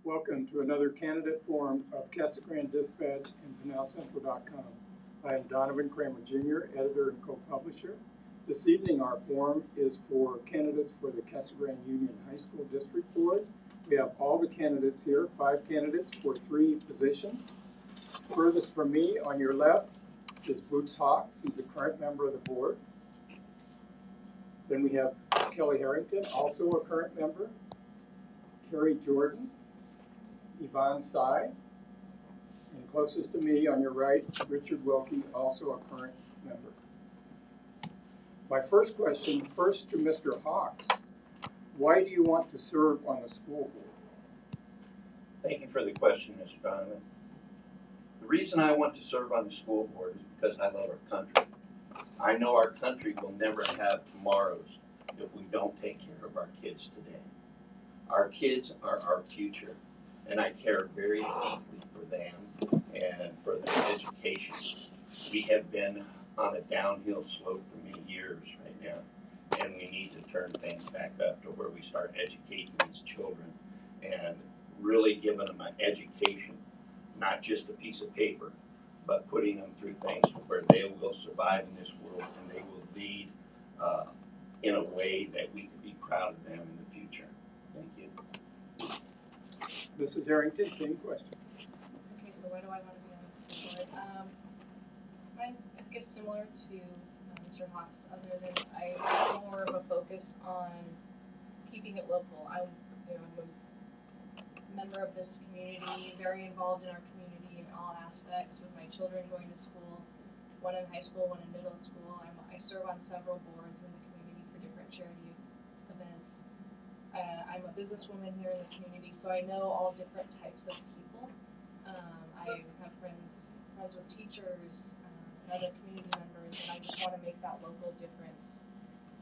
Welcome to another candidate forum of Casa Grande Dispatch and PinalCentral.com. I am Donovan Kramer Jr., editor and co-publisher. This evening our forum is for candidates for the Casa Grande Union High School District Board. We have all the candidates here, 5 candidates for 3 positions. Furthest from me on your left is Boots Hawks. He's a current member of the board. Then we have Kelly Harrington, also a current member. Carrie Jordan, Yvonne Sy, and closest to me on your right, Richard Wilkie, also a current member. My first question, first to Mr. Hawks. Why do you want to serve on the school board? Thank you for the question, Mr. Donovan. The reason I want to serve on the school board is because I love our country. I know our country will never have tomorrows if we don't take care of our kids today. Our kids are our future, and I care very deeply for them and for their education. We have been on a downhill slope for many years right now, and we need to turn things back up to where we start educating these children and really giving them an education, not just a piece of paper, but putting them through things where they will survive in this world and they will lead in a way that we can be proud of them in the future. Thank you. Mrs. Harrington, same question. Okay, so why do I want to be on the school board? Mine's, I guess, similar to Mr. Hawks, other than I have more of a focus on keeping it local. I'm a member of this community, very involved in our community in all aspects with my children going to school, one in high school, one in middle school. I serve on several boards in the community for different charity events. I'm a businesswoman here in the community, so I know all different types of people. I have friends with teachers, and other community members, and I just want to make that local difference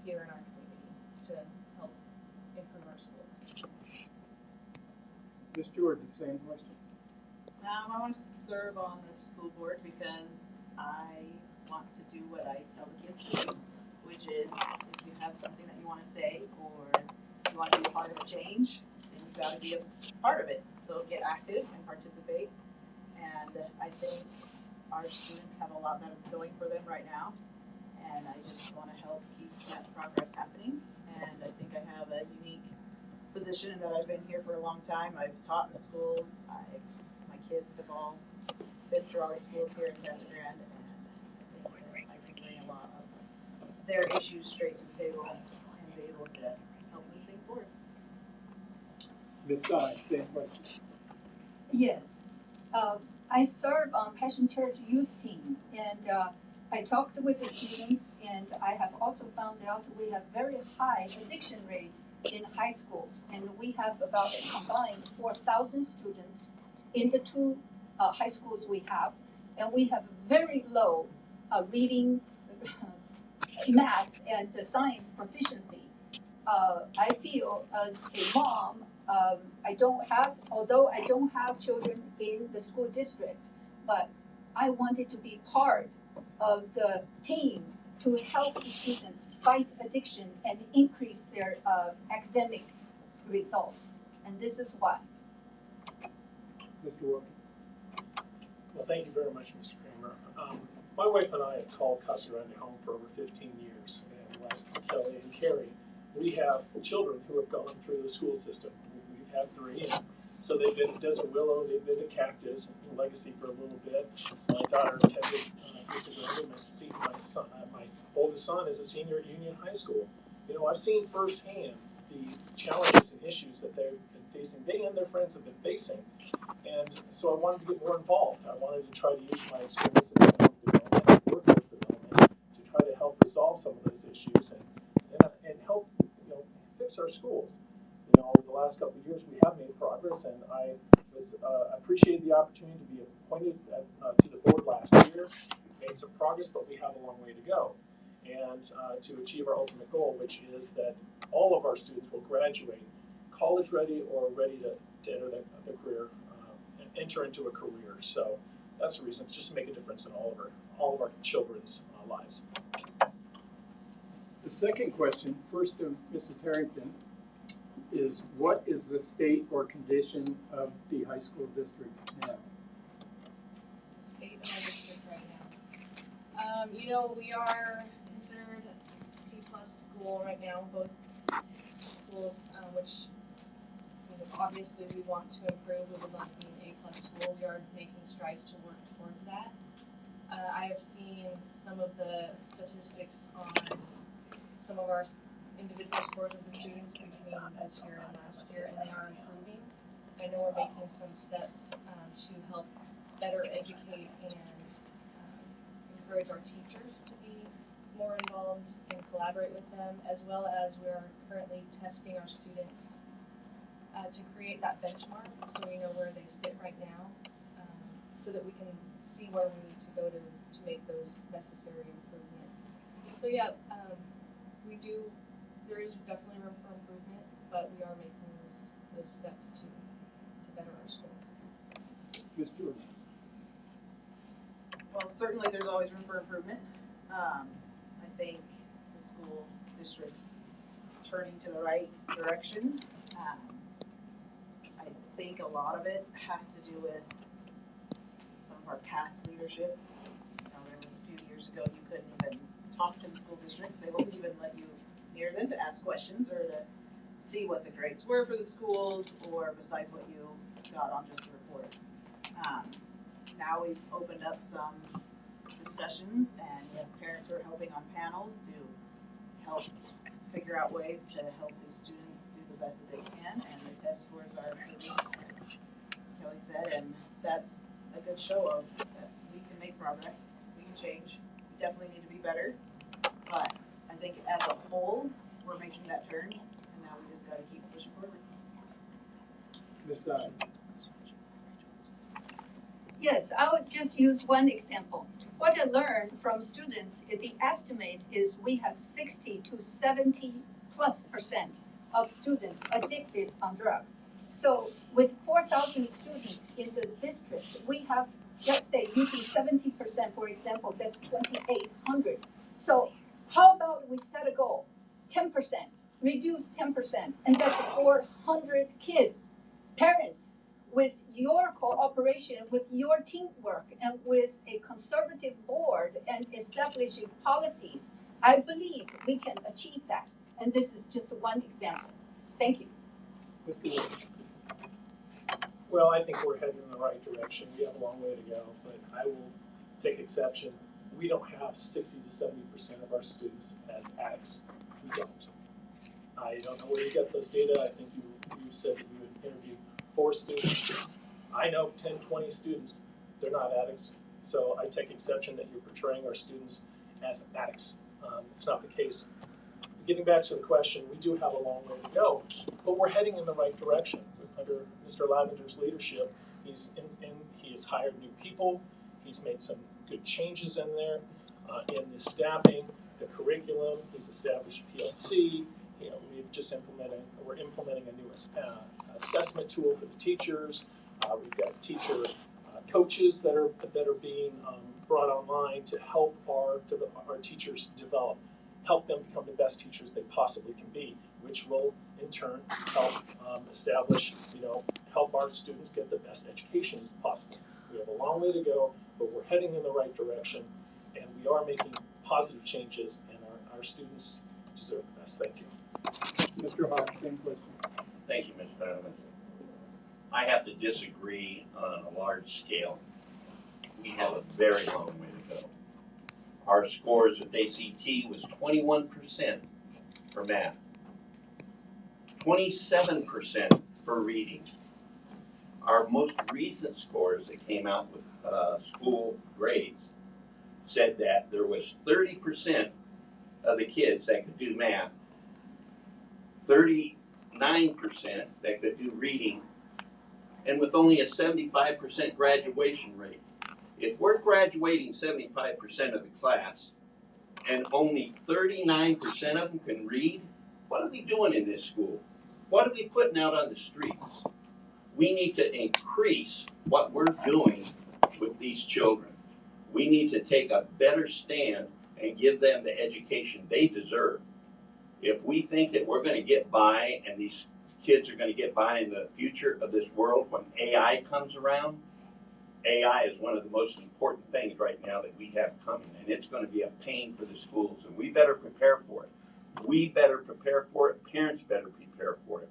here in our community to help improve our schools. Ms. Jordan, same question. I want to serve on the school board because I want to do what I tell the kids to do, which is if you have something that you want to say or you want to be a part of a change, then you've got to be a part of it. So get active and participate. And I think our students have a lot that's going for them right now. And I just want to help keep that progress happening. And I think I have a unique position in that I've been here for a long time. I've taught in the schools. My kids have all been through all the schools here in Casa Grande, and I think that I can bring a lot of their issues straight to the table and be able to help move things forward. Ms. Sy, same question. Yes. I serve on Passion Church youth team, and I talked with the students, and I have also found out we have very high addiction rate in high schools, and we have about a combined 4,000 students in the 2 high schools we have, and we have very low reading, math, and the science proficiency. I feel as a mom, although I don't have children in the school district, but I wanted to be part of the team to help the students fight addiction and increase their academic results. And this is why. Mr. Wilkie. Well, thank you very much, Mr. Kramer. My wife and I have called Casa Grande home for over 15 years, and like Kelly and Carrie, we have children who have gone through the school system. We've had 3, and so they've been to Desert Willow, they've been to Cactus, and Legacy for a little bit. My daughter attended Casa Grande. My oldest son is a senior at Union High School. You know, I've seen firsthand the challenges and issues that they've been facing, they and their friends have been facing. And so I wanted to get more involved. I wanted to try to use my experience in economic development and workforce development to try to help resolve some of those issues and help, fix our schools. Over the last couple of years, we have made progress, and I appreciated the opportunity to be appointed to the board last year. We've made some progress, but we have a long way to go. And to achieve our ultimate goal, which is that all of our students will graduate college ready or ready to enter the career, and enter into a career. So that's the reason, just to make a difference in all of our children's lives. The second question, first to Mrs. Harrington, is what is the state or condition of the high school district now? State of our district right now. You know, we are considered C+ school right now, both schools, which you know, obviously we want to improve. We would love to be an A+ school. We are making strides to work towards that. I have seen some of the statistics on some of our individual scores of the students between this year and last year, and they are improving. I know we're making some steps to help better educate and encourage our teachers to be more involved and collaborate with them, as well as we're currently testing our students to create that benchmark so we know where they sit right now, so that we can see where we need to go to make those necessary improvements. So yeah, there is definitely room for improvement, but we are making those steps to better our schools. Ms. Jordan? Well, certainly there's always room for improvement. I think the school district's turning to the right direction. I think a lot of it has to do with some of our past leadership. You know, there was a few years ago you couldn't even talk to the school district. They wouldn't even let you near them to ask questions or to see what the grades were for the schools, or besides what you got on just the report. Now we've opened up some discussions, and we have parents who are helping on panels to help figure out ways to help the students do the best that they can, and the test scores are improving, like Kelly said, and that's a good show of that we can make progress, we can change, we definitely need to be better, but I think as a whole, we're making that turn, and now we just gotta keep pushing forward. Ms. Side? Yes, I would just use one example. What I learned from students, the estimate is we have 60 to 70+% of students addicted on drugs. So with 4,000 students in the district, we have, let's say, using 70%, for example, that's 2,800. So how about we set a goal, 10%, reduce 10%, and that's 400 kids. Parents, with your cooperation, with your teamwork, and with a conservative board and establishing policies, I believe we can achieve that. And this is just one example. Thank you. Mr. Wood? Well, I think we're heading in the right direction. We have a long way to go, but I will take exception. We don't have 60 to 70% of our students as addicts. We don't. I don't know where you get those data. I think you said that you would interview 4 students. I know 10, 20 students, they're not addicts. So I take exception that you're portraying our students as addicts. It's not the case. Getting back to the question, we do have a long way to go, but we're heading in the right direction. Under Mr. Lavender's leadership, he has hired new people. He's made some good changes in there, in the staffing, the curriculum. He's established PLC. We're implementing a new assessment tool for the teachers. We've got teacher coaches that are being brought online to help our teachers develop, help them become the best teachers they possibly can be, which will in turn help help our students get the best education as possible. We have a long way to go, but we're heading in the right direction, and we are making positive changes, and our students deserve the best. Thank you. Mr. Hawk, same question. Thank you, Mr. Donovan. I have to disagree on a large scale. We have a very long way to go. Our scores with ACT was 21% for math, 27% for reading. Our most recent scores that came out with school grades said that there was 30% of the kids that could do math, 39% that could do reading, and with only a 75% graduation rate. If we're graduating 75% of the class and only 39% of them can read, what are we doing in this school? What are we putting out on the streets? We need to increase what we're doing with these children. We need to take a better stand and give them the education they deserve. If we think that we're going to get by and these kids are gonna get by in the future of this world when AI comes around. AI is one of the most important things right now that we have coming, and it's gonna be a pain for the schools, and we better prepare for it. We better prepare for it, parents better prepare for it.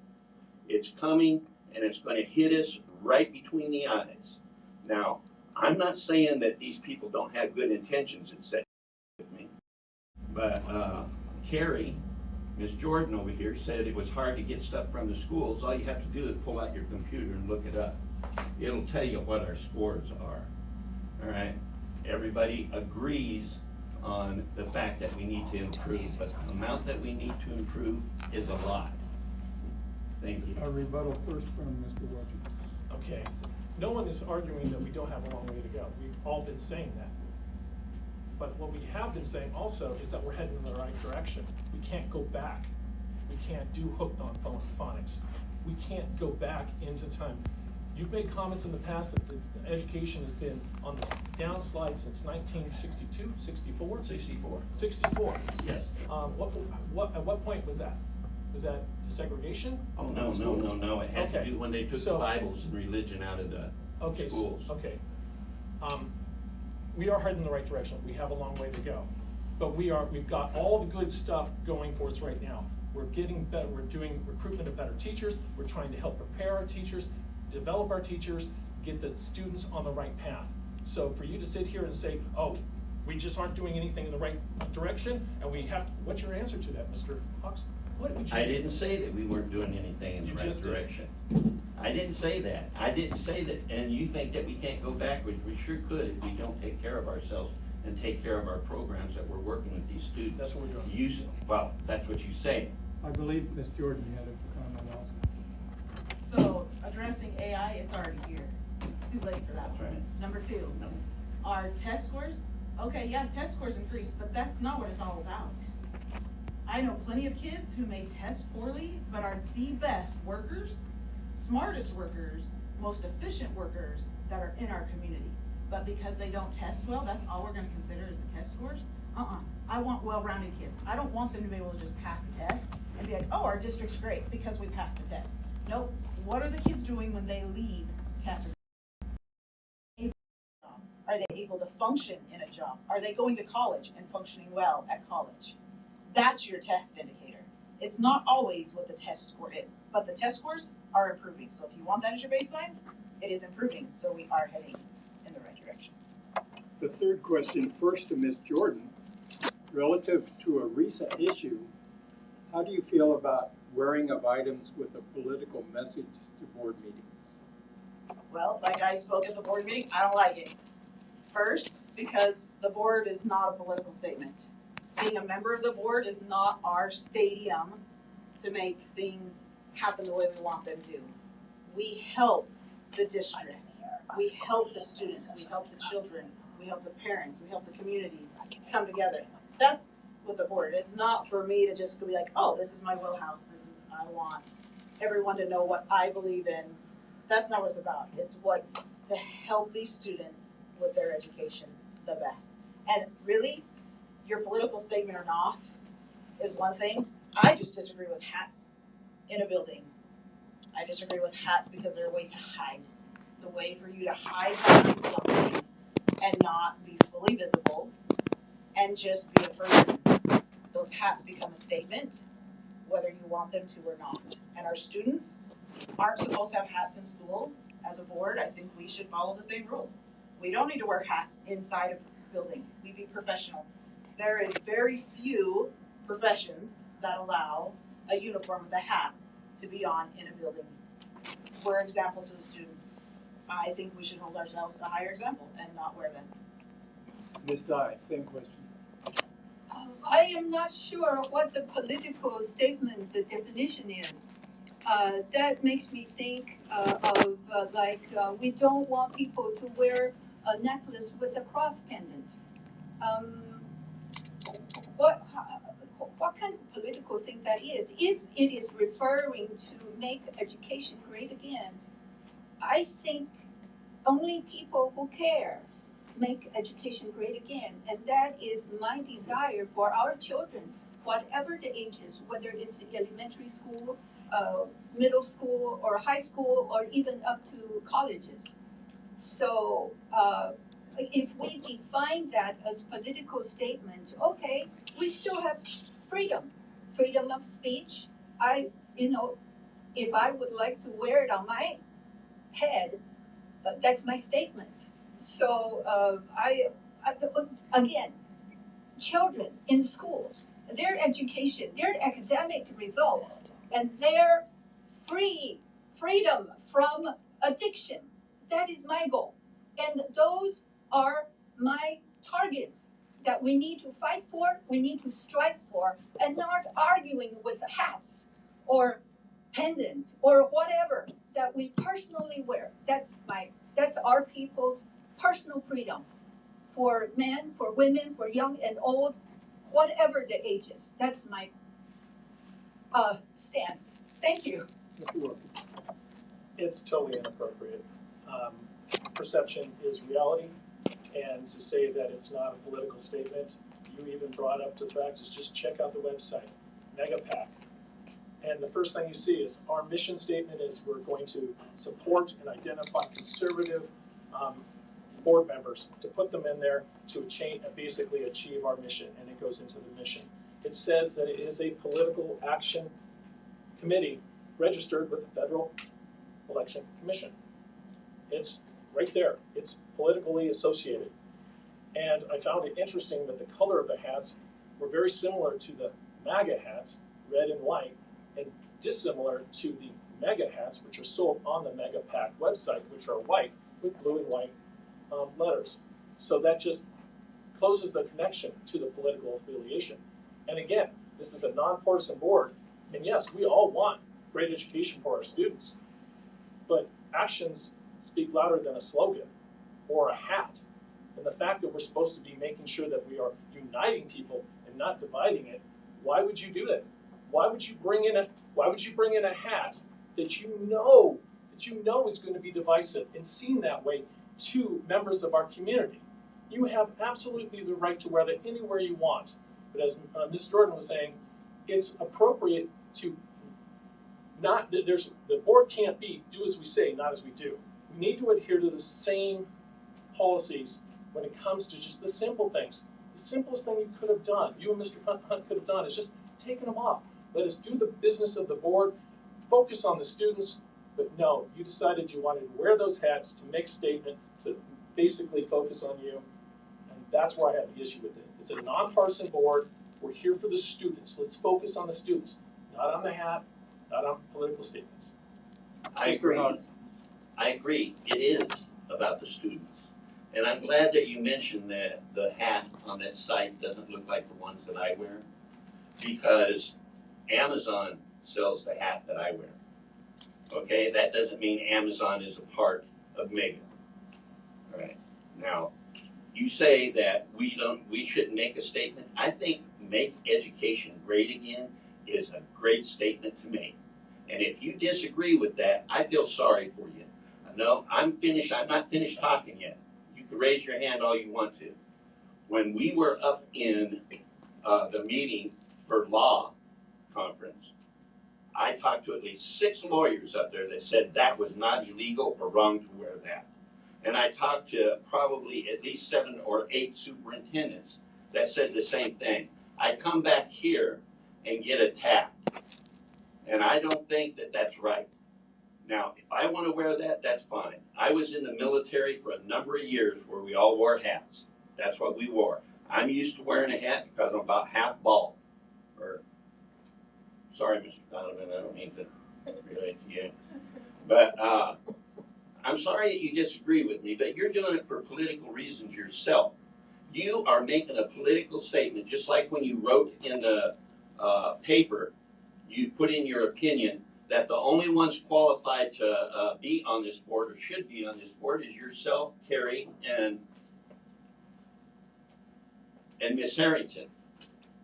It's coming, and it's gonna hit us right between the eyes. Now, I'm not saying that these people don't have good intentions in saying with me, but Carrie, Miss Jordan over here, said it was hard to get stuff from the schools. All you have to do is pull out your computer and look it up. It'll tell you what our scores are. All right? Everybody agrees on the fact that we need to improve, but the amount that we need to improve is a lot. Thank you. A rebuttal first from Mr. Wojcik. Okay, no one is arguing that we don't have a long way to go. We've all been saying that. But what we have been saying also is that we're heading in the right direction. We can't go back. We can't do hooked on phonics. We can't go back into time. You've made comments in the past that the education has been on the downslide since 1962, 64? 64. 64. Yes. At what point was that? Was that segregation? Oh, no. It had to Okay. do when they took the So- Bibles and religion out of the schools. Okay. We are heading in the right direction. We have a long way to go. But we've got all the good stuff going for us right now. We're getting better, we're doing recruitment of better teachers, we're trying to help prepare our teachers, develop our teachers, get the students on the right path. So for you to sit here and say, oh, we just aren't doing anything in the right direction, and what's your answer to that, Mr. Hawks? What would you? I didn't say that we weren't doing anything in the right direction. I didn't say that. I didn't say that, and you think that we can't go backwards. We sure could if we don't take care of ourselves and take care of our programs that we're working with these students. That's what we're doing. Well, that's what you say. I believe Ms. Jordan had a comment also. So addressing AI, it's already here. Too late for that That's one. right. Number two, No. our test scores, okay, yeah, test scores increase, but that's not what it's all about. I know plenty of kids who may test poorly, but are the best workers, smartest workers, most efficient workers that are in our community. But because they don't test well, that's all we're gonna consider as the test scores? I want well-rounded kids. I don't want them to be able to just pass a test and be like, oh, our district's great because we passed the test. Nope, what are the kids doing when they leave Casa? Are they able to function in a job? Are they going to college and functioning well at college? That's your test indicator. It's not always what the test score is, but the test scores are improving. So if you want that as your baseline, it is improving. So we are heading in the right direction. The third question, first to Ms. Jordan, relative to a recent issue, how do you feel about wearing of items with a political message to board meetings? Well, like I spoke at the board meeting, I don't like it. First, because the board is not a political statement. Being a member of the board is not our stadium to make things happen the way we want them to. We help the district, we help the students, we help the children, we help the parents, we help the community come together. That's what the board is. It's not for me to just be like, oh, this is my wheelhouse, I want everyone to know what I believe in. That's not what it's about. It's what's to help these students with their education the best. And really, your political statement or not is one thing. I just disagree with hats in a building. I disagree with hats because they're a way to hide. It's a way for you to hide behind something and not be fully visible and just be a person. Those hats become a statement, whether you want them to or not. And our students aren't supposed to have hats in school. As a board, I think we should follow the same rules. We don't need to wear hats inside of a building. We be professional. There is very few professions that allow a uniform with a hat to be on in a building. We're examples to the students. I think we should hold ourselves to a higher example and not wear them. Ms. Tsai, same question. I am not sure what the political statement, the definition is. That makes me think of we don't want people to wear a necklace with a cross pendant. What kind of political thing that is? If it is referring to make education great again, I think only people who care make education great again. And that is my desire for our children, whatever the age is, whether it's elementary school, middle school or high school or even up to colleges. So if we define that as political statement, okay, we still have freedom of speech. If I would like to wear it on my head, that's my statement. So again, children in schools, their education, their academic results, and their freedom from addiction. That is my goal. And those are my targets that we need to fight for, we need to strive for, and not arguing with hats or pendant or whatever that we personally wear. That's our people's personal freedom. For men, for women, for young and old, whatever the ages. That's my stance. Thank you. It's totally inappropriate. Perception is reality, and to say that it's not a political statement, you even brought up the fact is just check out the website, MegaPAC. And the first thing you see is our mission statement is we're going to support and identify conservative board members to put them in there to basically achieve our mission, and it goes into the mission. It says that it is a political action committee registered with the Federal Election Commission. It's right there. It's politically associated. And I found it interesting that the color of the hats were very similar to the MAGA hats, red and white, and dissimilar to the MEGA hats, which are sold on the MegaPAC website, which are white with blue and white letters. So that just closes the connection to the political affiliation. And again, this is a nonpartisan board, and yes, we all want great education for our students, but actions speak louder than a slogan or a hat. And the fact that we're supposed to be making sure that we are uniting people and not dividing it, why would you do that? Why would you bring in a hat that you know is going to be divisive and seen that way to members of our community? You have absolutely the right to wear that anywhere you want. But as Ms. Jordan was saying, it's appropriate to the board can't be do as we say, not as we do. We need to adhere to the same policies when it comes to just the simple things. The simplest thing you could have done, you and Mr. Hunt could have done, is just taken them off. Let us do the business of the board, focus on the students, but no, you decided you wanted to wear those hats to make a statement, to basically focus on you, and that's where I have the issue with it. It's a nonpartisan board. We're here for the students. Let's focus on the students, not on the hat, not on political statements. I agree. I agree. It is about the students. And I'm glad that you mentioned that the hat on that site doesn't look like the ones that I wear, because Amazon sells the hat that I wear. Okay, that doesn't mean Amazon is a part of Mega. All right. Now, you say that we shouldn't make a statement. I think make education great again is a great statement to make. And if you disagree with that, I feel sorry for you. No, I'm finished. I'm not finished talking yet. You can raise your hand all you want to. When we were up in the meeting for law conference, I talked to at least 6 lawyers up there that said that was not illegal or wrong to wear that. And I talked to probably at least 7 or 8 superintendents that said the same thing. I come back here and get attacked. And I don't think that that's right. Now, if I want to wear that, that's fine. I was in the military for a number of years where we all wore hats. That's what we wore. I'm used to wearing a hat because I'm about half bald. Sorry, Mr. Donovan, I don't mean to relate to you. But I'm sorry that you disagree with me, but you're doing it for political reasons yourself. You are making a political statement, just like when you wrote in the paper, you put in your opinion that the only ones qualified to be on this board or should be on this board is yourself, Carrie, and Miss Harrington,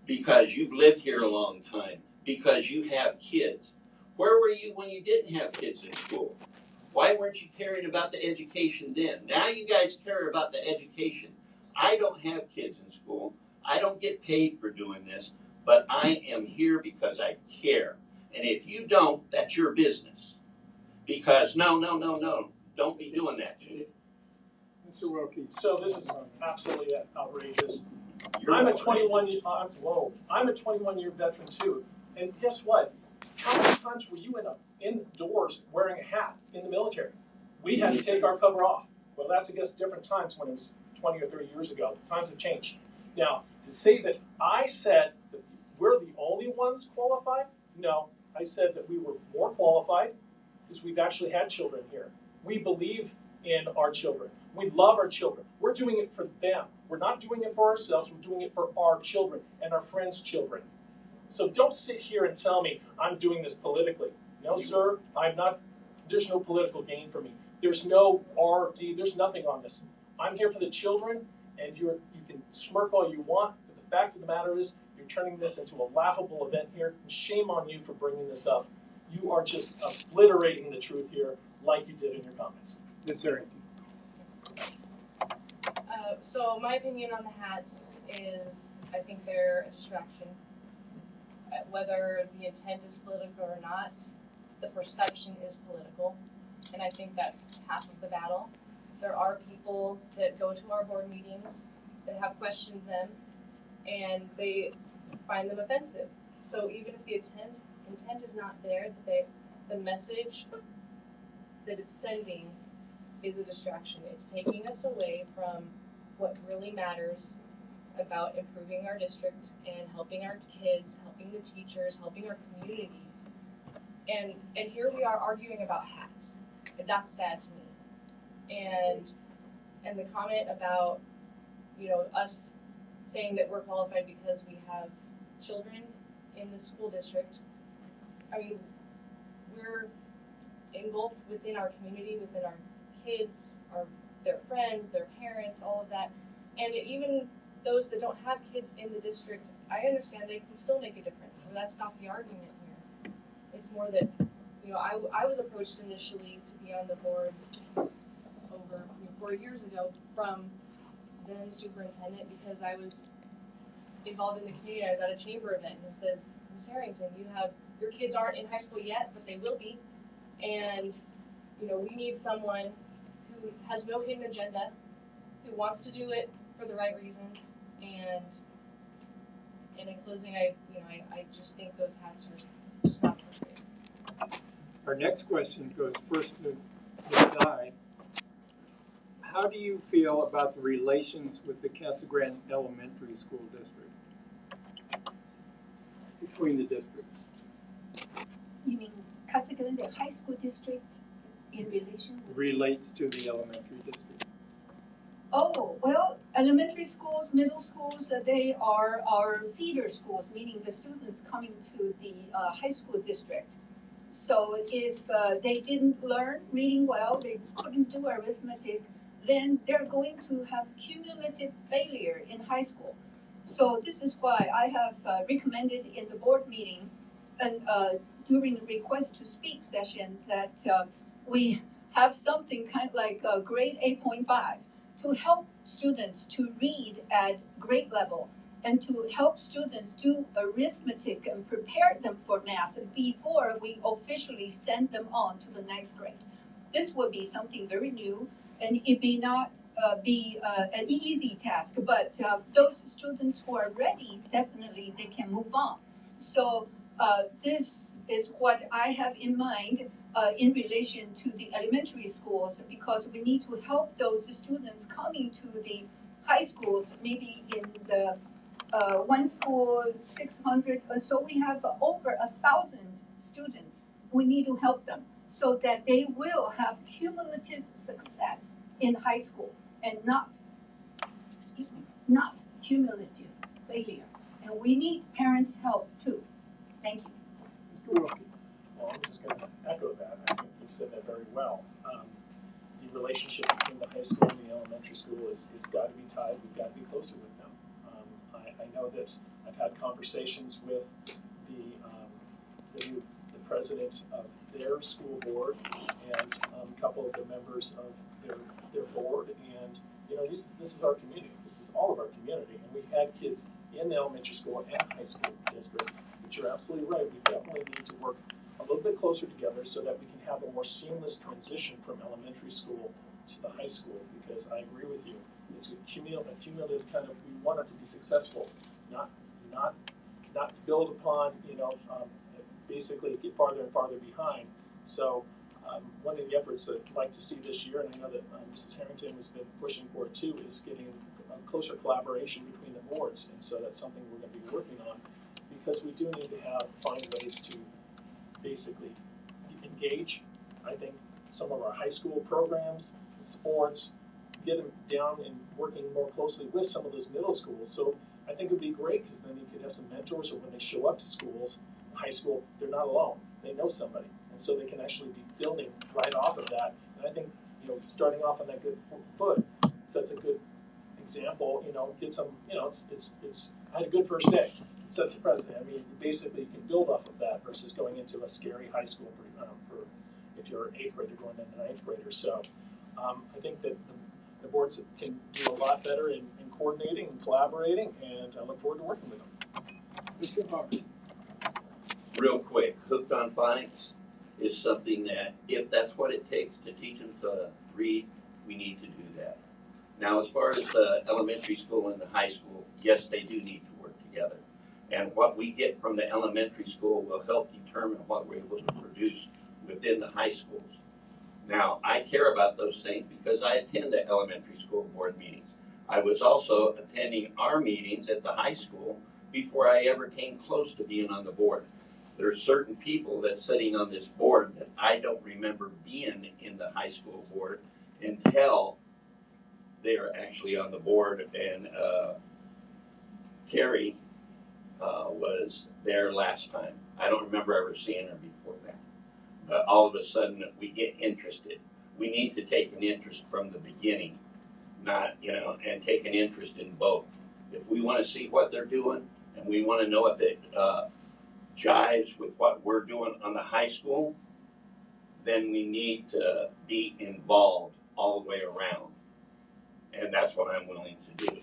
because you've lived here a long time, because you have kids. Where were you when you didn't have kids in school? Why weren't you caring about the education then? Now you guys care about the education. I don't have kids in school. I don't get paid for doing this, but I am here because I care. And if you don't, that's your business. Because no, don't be doing that. Mr. Wilkie. So this is absolutely outrageous. You're I'm a outrageous. 21-year veteran too. And guess what? How many times were you indoors wearing a hat in the military? We had to take our cover off. Well, that's, I guess, different times when it was 20 or 30 years ago. Times have changed. Now, to say that I said that we're the only ones qualified, no. I said that we were more qualified because we've actually had children here. We believe in our children. We love our children. We're doing it for them. We're not doing it for ourselves. We're doing it for our children and our friends' children. So don't sit here and tell me I'm doing this politically. No, sir, I'm not. There's no political gain for me. There's no RD. There's nothing on this. I'm here for the children, and you can smirk all you want, but the fact of the matter is you're turning this into a laughable event here. And shame on you for bringing this up. You are just obliterating the truth here like you did in your comments. Ms. Harrington. So my opinion on the hats is I think they're a distraction. Whether the intent is political or not, the perception is political. And I think that's half of the battle. There are people that go to our board meetings that have questioned them and they find them offensive. So even if the intent is not there, the message that it's sending is a distraction. It's taking us away from what really matters about improving our district and helping our kids, helping the teachers, helping our community. And here we are arguing about hats. That's sad to me. And the comment about, us saying that we're qualified because we have children in the school district. I mean, we're engulfed within our community, within our kids, their friends, their parents, all of that. And even those that don't have kids in the district, I understand they can still make a difference. So that's not the argument here. It's more that, I was approached initially to be on the board over 4 years ago from then superintendent because I was involved in the community. I was at a chamber event and it says, Ms. Harrington, your kids aren't in high school yet, but they will be. And, we need someone who has no hidden agenda, who wants to do it for the right reasons. And in closing, I just think those hats are just not appropriate. Our next question goes first to Ms. Dye. How do you feel about the relations with the Casa Grande Elementary School District? Between the districts? You mean Casa Grande High School District in relation with? Relates to the elementary district. Oh, well, elementary schools, middle schools, they are our feeder schools, meaning the students coming to the high school district. So if they didn't learn reading well, they couldn't do arithmetic, then they're going to have cumulative failure in high school. So this is why I have recommended in the board meeting and during the request to speak session that we have something kind of like grade 8.5 to help students to read at grade level and to help students do arithmetic and prepare them for math before we officially send them on to the 9th grade. This would be something very new, and it may not be an easy task, but those students who are ready, definitely they can move on. So this is what I have in mind in relation to the elementary schools, because we need to help those students coming to the high schools, maybe in the one school 600, so we have over 1,000 students. We need to help them so that they will have cumulative success in high school and not cumulative failure. And we need parents' help too. Thank you. Mr. Wilkie. Well, I'm just going to echo that. I think you said that very well. The relationship between the high school and the elementary school is got to be tied. We've got to be closer with them. I know that I've had conversations with the president of their school board and a couple of the members of their board, and this is our community. This is all of our community, and we've had kids in the elementary school and high school district but you're absolutely right. We definitely need to work a little bit closer together so that we can have a more seamless transition from elementary school to the high school, because I agree with you. It's a cumulative kind of, we want it to be successful, not build upon, basically get farther and farther behind. So one of the efforts that I'd like to see this year, and I know that Mrs. Harrington has been pushing for it too, is getting a closer collaboration between the boards. And so that's something we're going to be working on, because we do need to find ways to basically engage, I think, some of our high school programs, sports, get them down and working more closely with some of those middle schools. So I think it would be great, because then you could have some mentors, or when they show up to schools, high school, they're not alone. They know somebody. And so they can actually be building right off of that. And I think, starting off on that good foot sets a good example, get some, it's I had a good first day. It sets the precedent. I mean, basically you can build off of that versus going into a scary high school for if you're an 8th grader going into 9th grader. So I think that the boards can do a lot better in coordinating and collaborating, and I look forward to working with them. Mr. Hawks. Real quick, Hooked on Phonics is something that, if that's what it takes to teach them to read, we need to do that. Now, as far as the elementary school and the high school, yes, they do need to work together. And what we get from the elementary school will help determine what we're able to produce within the high schools. Now, I care about those things because I attend the elementary school board meetings. I was also attending our meetings at the high school before I ever came close to being on the board. There are certain people that's sitting on this board that I don't remember being in the high school board until they're actually on the board, and Carrie was there last time. I don't remember ever seeing her before that. But all of a sudden we get interested. We need to take an interest from the beginning, not, and take an interest in both. If we want to see what they're doing, and we want to know if it jives with what we're doing on the high school, then we need to be involved all the way around. And that's what I'm willing to do.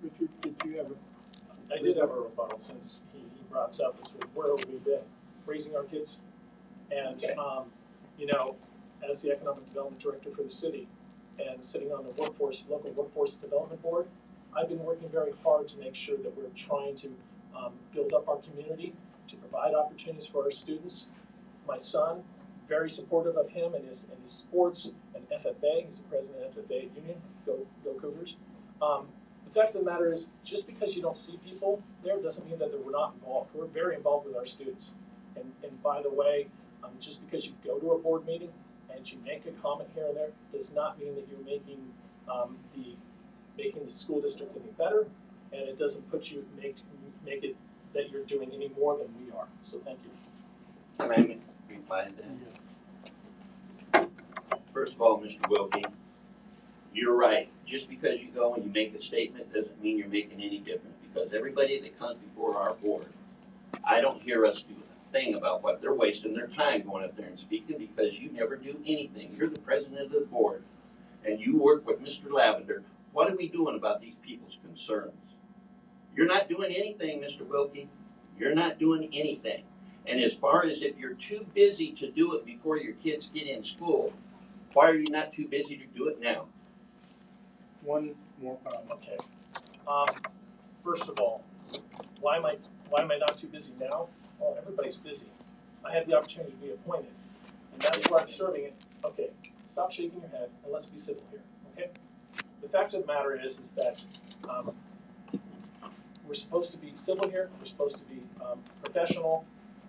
Richard, did you have a... I did have a rebuttal, since he brought up this, where have we been? Raising our kids. And, Okay. As the economic development director for the city and sitting on the local workforce development board, I've been working very hard to make sure that we're trying to build up our community, to provide opportunities for our students. My son, very supportive of him and his sports and FFA. He's the president of FFA Union. Go Cougars. The fact of the matter is, just because you don't see people there doesn't mean that we're not involved. We're very involved with our students. And by the way, just because you go to a board meeting and you make a comment here and there does not mean that you're making the school district any better, and it doesn't make it that you're doing any more than we are. So thank you. Can I reply to that? First of all, Mr. Wilkie, you're right. Just because you go and you make a statement doesn't mean you're making any difference, because everybody that comes before our board, I don't hear us do a thing about what they're wasting their time going up there and speaking, because you never do anything. You're the president of the board, and you work with Mr. Lavender. What are we doing about these people's concerns? You're not doing anything, Mr. Wilkie. You're not doing anything. And as far as if you're too busy to do it before your kids get in school, why are you not too busy to do it now? One more comment. Okay. First of all, why am I not too busy now? Well, everybody's busy. I had the opportunity to be appointed, and that's where I'm serving it. Okay, stop shaking your head and let's be civil here. Okay. The fact of the matter is that we're supposed to be civil here. We're supposed to be professional,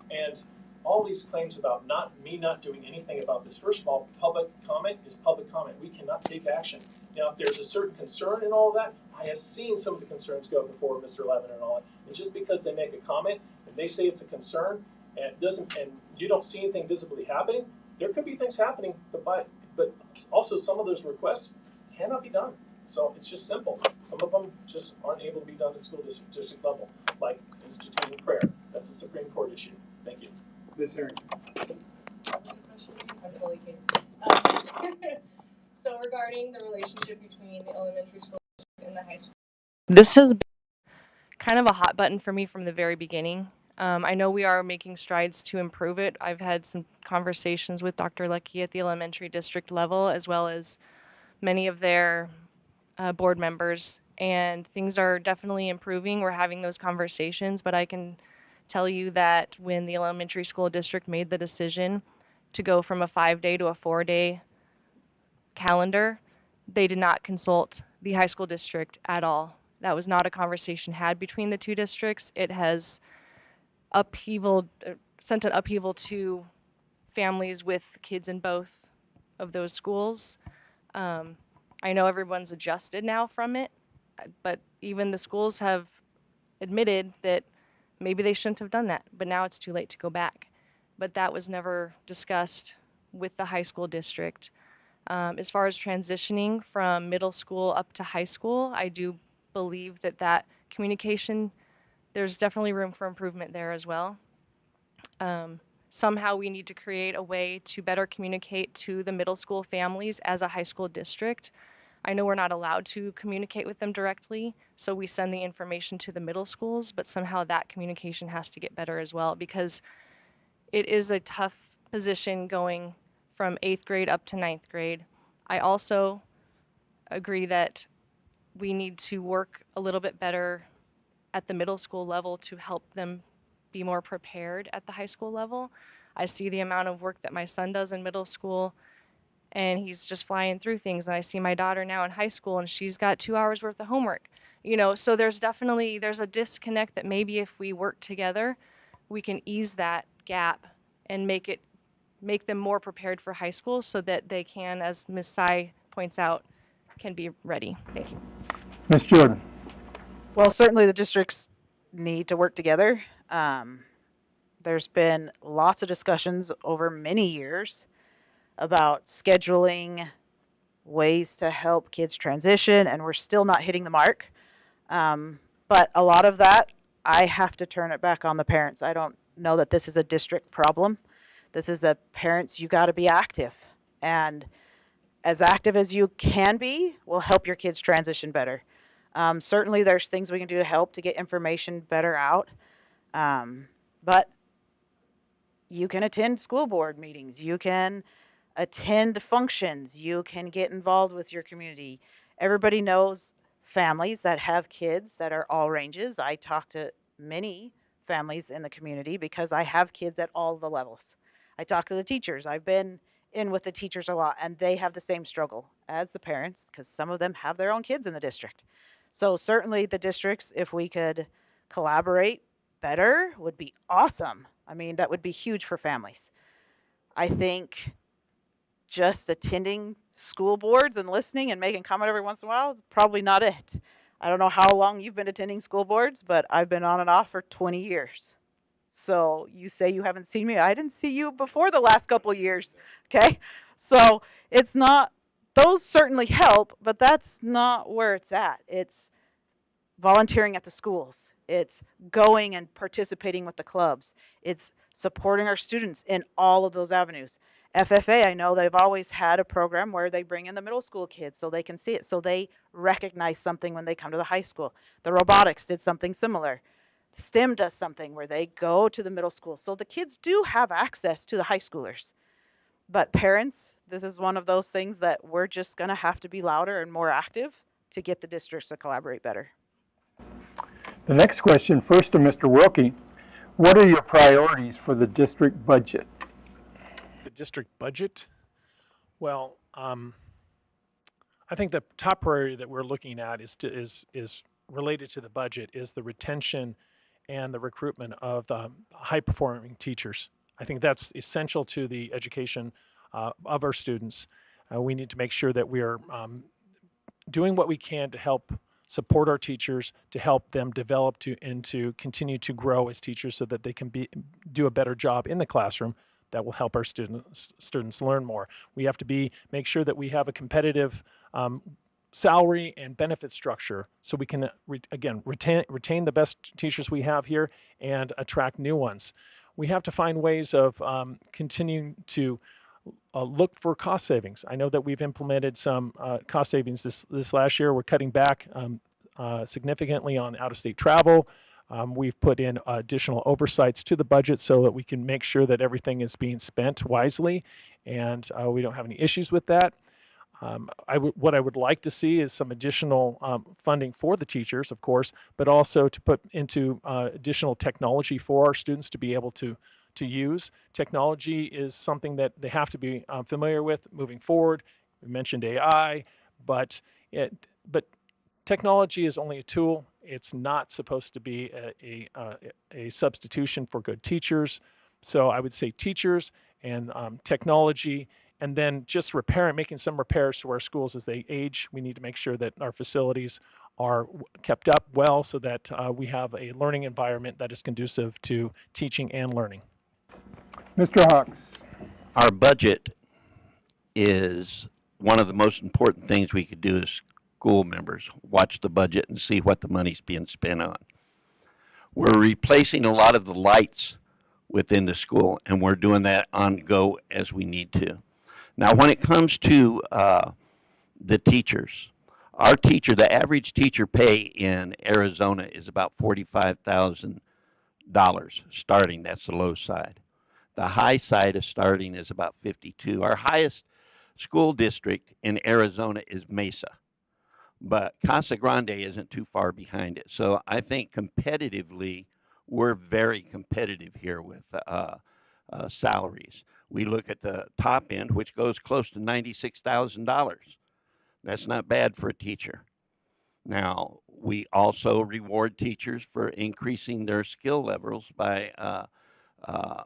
and all these claims about me not doing anything about this. First of all, public comment is public comment. We cannot take action. Now, if there's a certain concern in all of that, I have seen some of the concerns go before Mr. Levin and all that. And just because they make a comment and they say it's a concern and you don't see anything visibly happening, there could be things happening, but also some of those requests cannot be done. So it's just simple. Some of them just aren't able to be done at school district level, like instituting prayer. That's a Supreme Court issue. Thank you. Ms. Harrington. What was the question? I'm fully kidding. So regarding the relationship between the elementary school and the high school. This has kind of a hot button for me from the very beginning. I know we are making strides to improve it. I've had some conversations with Dr. Lucky at the elementary district level, as well as many of their board members, and things are definitely improving. We're having those conversations, but I can tell you that when the elementary school district made the decision to go from a 5-day to a 4-day calendar, they did not consult the high school district at all. That was not a conversation had between the two districts. It has sent an upheaval to families with kids in both of those schools. I know everyone's adjusted now from it, but even the schools have admitted that maybe they shouldn't have done that, but now it's too late to go back. But that was never discussed with the high school district. As far as transitioning from middle school up to high school, I do believe that communication, there's definitely room for improvement there as well. Somehow we need to create a way to better communicate to the middle school families as a high school district. I know we're not allowed to communicate with them directly, so we send the information to the middle schools, but somehow that communication has to get better as well, because it is a tough position going from 8th grade up to 9th grade. I also agree that we need to work a little bit better at the middle school level to help them be more prepared at the high school level. I see the amount of work that my son does in middle school, and he's just flying through things. And I see my daughter now in high school, and she's got 2 hours worth of homework. So there's a disconnect that maybe if we work together, we can ease that gap and make them more prepared for high school so that they can, as Ms. Tsai points out, can be ready. Thank you. Ms. Jordan. Well, certainly the districts need to work together. There's been lots of discussions over many years about scheduling, ways to help kids transition, and we're still not hitting the mark. But a lot of that, I have to turn it back on the parents. I don't know that this is a district problem. This is a parents, you got to be active. And as active as you can be will help your kids transition better. Certainly there's things we can do to help to get information better out. But you can attend school board meetings. You can attend functions. You can get involved with your community. Everybody knows families that have kids that are all ranges. I talk to many families in the community because I have kids at all the levels. I talk to the teachers. I've been in with the teachers a lot, and they have the same struggle as the parents because some of them have their own kids in the district. So certainly the districts, if we could collaborate better, would be awesome. I mean, that would be huge for families. I think just attending school boards and listening and making comment every once in a while is probably not it. I don't know how long you've been attending school boards, but I've been on and off for 20 years. So you say you haven't seen me. I didn't see you before the last couple years. Okay. So it's not, those certainly help, but that's not where it's at. It's volunteering at the schools. It's going and participating with the clubs. It's supporting our students in all of those avenues. FFA, I know they've always had a program where they bring in the middle school kids so they can see it, so they recognize something when they come to the high school. The robotics did something similar. STEM does something where they go to the middle school. So the kids do have access to the high schoolers. But parents, this is one of those things that we're just going to have to be louder and more active to get the districts to collaborate better. The next question, first to Mr. Wilkie. What are your priorities for the district budget? The district budget? Well, I think the top priority that we're looking at is related to the budget is the retention and the recruitment of the high-performing teachers. I think that's essential to the education of our students. We need to make sure that we are doing what we can to help support our teachers, to help them develop and to continue to grow as teachers so that they can do a better job in the classroom that will help our students learn more. We have to make sure that we have a competitive salary and benefit structure so we can retain the best teachers we have here and attract new ones. We have to find ways of continuing to look for cost savings. I know that we've implemented some cost savings this last year. We're cutting back significantly on out-of-state travel. We've put in additional oversights to the budget so that we can make sure that everything is being spent wisely, and we don't have any issues with that. What I would like to see is some additional funding for the teachers, of course, but also to put into additional technology for our students to be able to use. Technology is something that they have to be familiar with moving forward. We mentioned AI, but but technology is only a tool. It's not supposed to be a substitution for good teachers. So I would say teachers and technology, and then just making some repairs to our schools as they age. We need to make sure that our facilities are kept up well so that we have a learning environment that is conducive to teaching and learning. Mr. Hawks. Our budget is one of the most important things we could do as school members. Watch the budget and see what the money's being spent on. We're replacing a lot of the lights within the school, and we're doing that on go as we need to. Now, when it comes to the teachers, the average teacher pay in Arizona is about $45,000 starting. That's the low side. The high side of starting is about 52. Our highest school district in Arizona is Mesa, but Casa Grande isn't too far behind it. So I think competitively, we're very competitive here with salaries. We look at the top end, which goes close to $96,000. That's not bad for a teacher. Now, we also reward teachers for increasing their skill levels by uh,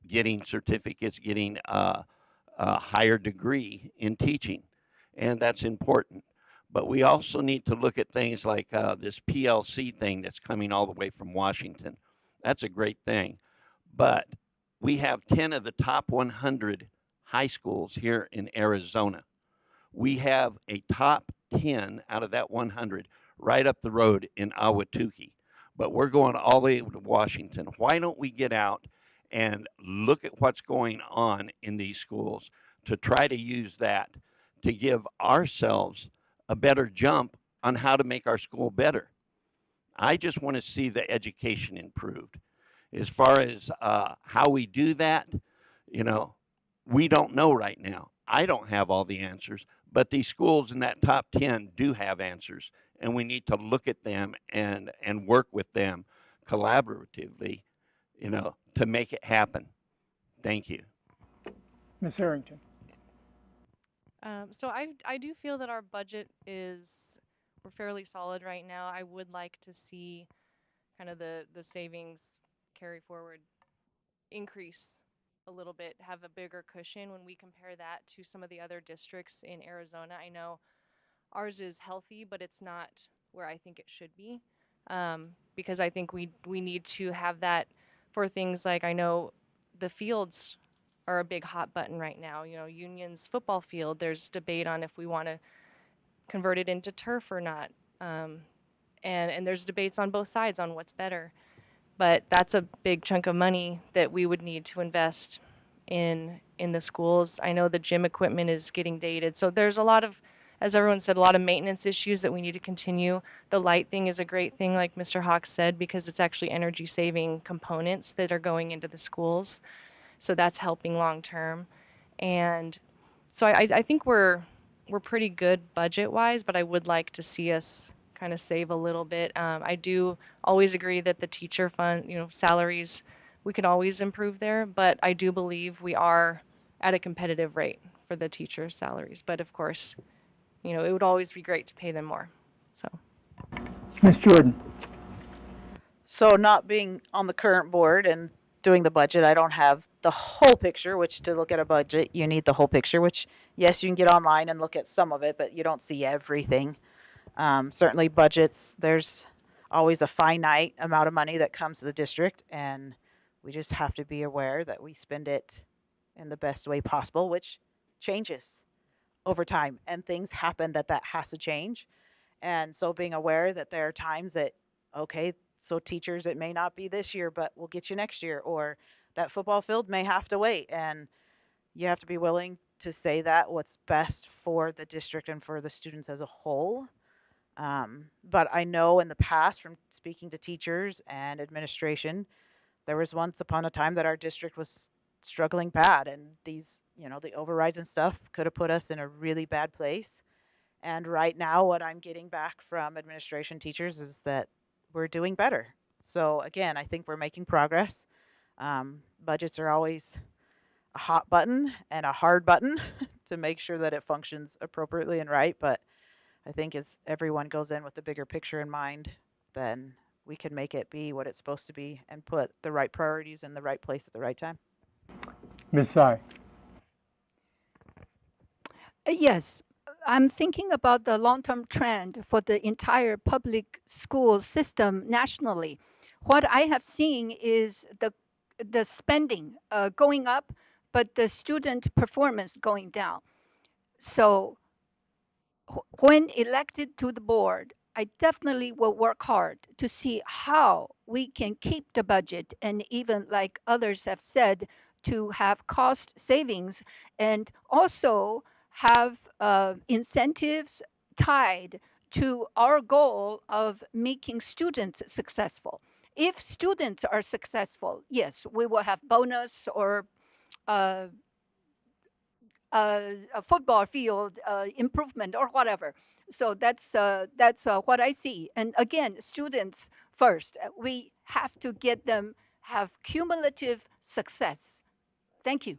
getting certificates, getting a higher degree in teaching, and that's important. But we also need to look at things like this PLC thing that's coming all the way from Washington. That's a great thing. But we have 10 of the top 100 high schools here in Arizona. We have a top 10 out of that 100 right up the road in Ahwatukee. But we're going all the way to Washington. Why don't we get out and look at what's going on in these schools to try to use that to give ourselves a better jump on how to make our school better? I just want to see the education improved. As far as how we do that, you know, we don't know right now. I don't have all the answers, but these schools in that top 10 do have answers, and we need to look at them and work with them collaboratively, to make it happen. Thank you. Ms. Harrington. So I do feel that our budget we're fairly solid right now. I would like to see kind of the savings carry forward increase a little bit, have a bigger cushion when we compare that to some of the other districts in Arizona. I know ours is healthy, but it's not where I think it should be. Because I think we need to have that for things like I know the fields are a big hot button right now. You know, Union's football field, there's debate on if we want to convert it into turf or not. And there's debates on both sides on what's better. But that's a big chunk of money that we would need to invest in the schools. I know the gym equipment is getting dated. So there's a lot of, as everyone said, a lot of maintenance issues that we need to continue. The light thing is a great thing, like Mr. Hawks said, because it's actually energy saving components that are going into the schools. So that's helping long term. And so I think we're pretty good budget wise, but I would like to see us kind of save a little bit. I do always agree that the teacher fund, salaries, we could always improve there, but I do believe we are at a competitive rate for the teacher salaries. But of course, it would always be great to pay them more. So. Ms. Jordan. So not being on the current board and doing the budget, I don't have the whole picture, which to look at a budget, you need the whole picture, which yes, you can get online and look at some of it, but you don't see everything. Certainly budgets, there's always a finite amount of money that comes to the district, and we just have to be aware that we spend it in the best way possible, which changes over time, and things happen that has to change. And so being aware that there are times that, okay, so teachers, it may not be this year, but we'll get you next year, or that football field may have to wait. And you have to be willing to say that what's best for the district and for the students as a whole. But I know in the past from speaking to teachers and administration, there was once upon a time that our district was struggling bad, and these, the overrides and stuff could have put us in a really bad place. And right now, what I'm getting back from administration teachers is that we're doing better. So again, I think we're making progress. Budgets are always a hot button and a hard button to make sure that it functions appropriately and right. But I think as everyone goes in with the bigger picture in mind, then we can make it be what it's supposed to be and put the right priorities in the right place at the right time. Ms. Tsai. Yes, I'm thinking about the long-term trend for the entire public school system nationally. What I have seen is the spending going up, but the student performance going down. So when elected to the board, I definitely will work hard to see how we can keep the budget and even like others have said, to have cost savings and also have incentives tied to our goal of making students successful. If students are successful, yes, we will have bonus or uh, a football field improvement or whatever. So that's what I see. And again, students first. We have to get them have cumulative success. Thank you.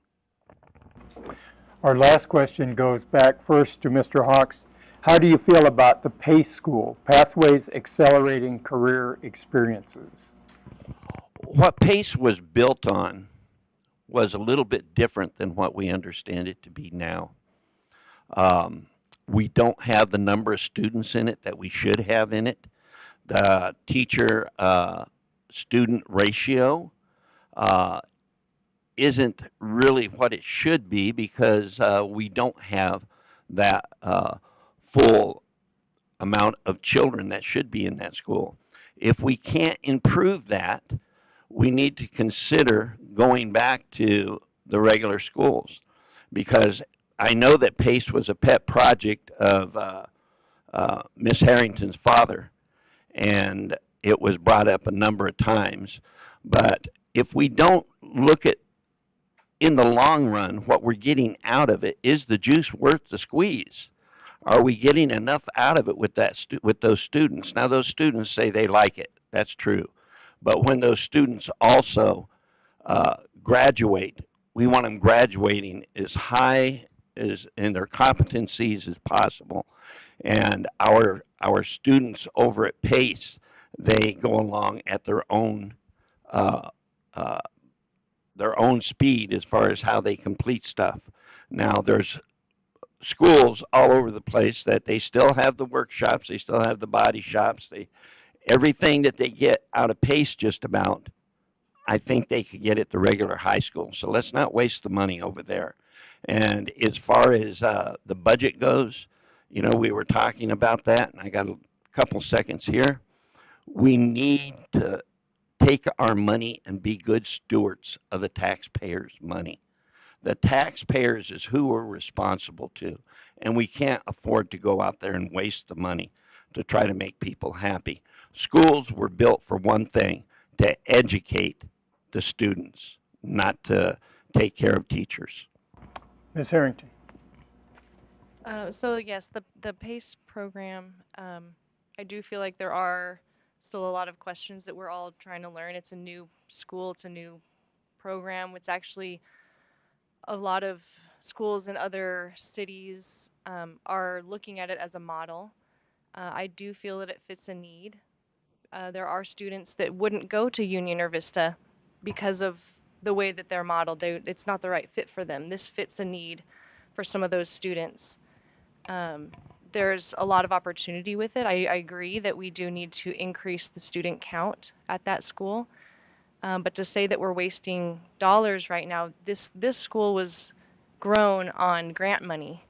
Our last question goes back first to Mr. Hawks. How do you feel about the PACE school, Pathways Accelerating Career Experiences? What PACE was built on was a little bit different than what we understand it to be now. Um, we don't have the number of students in it that we should have in it. The teacher student ratio uh, isn't really what it should be because we don't have that full amount of children that should be in that school. If we can't improve that, we need to consider going back to the regular schools because I know that PACE was a pet project of Miss Harrington's father, and it was brought up a number of times. But if we don't look at in the long run what we're getting out of it, is the juice worth the squeeze? Are we getting enough out of it with with those students? Now those students say they like it. That's true. But when those students also graduate, we want them graduating as high as in their competencies as possible. And our students over at Pace, they go along at uh, uh, their own speed as far as how they complete stuff. Now there's schools all over the place that they still have the workshops, they still have the body shops, they everything that they get out of Pace just about I think they could get at the regular high school. So let's not waste the money over there. And as far as the budget goes, we were talking about that, and I got a couple seconds here. We need to take our money and be good stewards of the taxpayers' money. The taxpayers is who we're responsible to, and we can't afford to go out there and waste the money to try to make people happy. Schools were built for one thing, to educate the students, not to take care of teachers. Ms. Harrington. So yes, the PACE program, I do feel like there are still a lot of questions that we're all trying to learn. It's a new school, it's a new program. It's actually a lot of schools in other cities are looking at it as a model. I do feel that it fits a need. There are students that wouldn't go to Union or Vista because of the way that they're modeled. It's not the right fit for them. This fits a need for some of those students. There's a lot of opportunity with it. I agree that we do need to increase the student count at that school. But to say that we're wasting dollars right now, this school was grown on grant money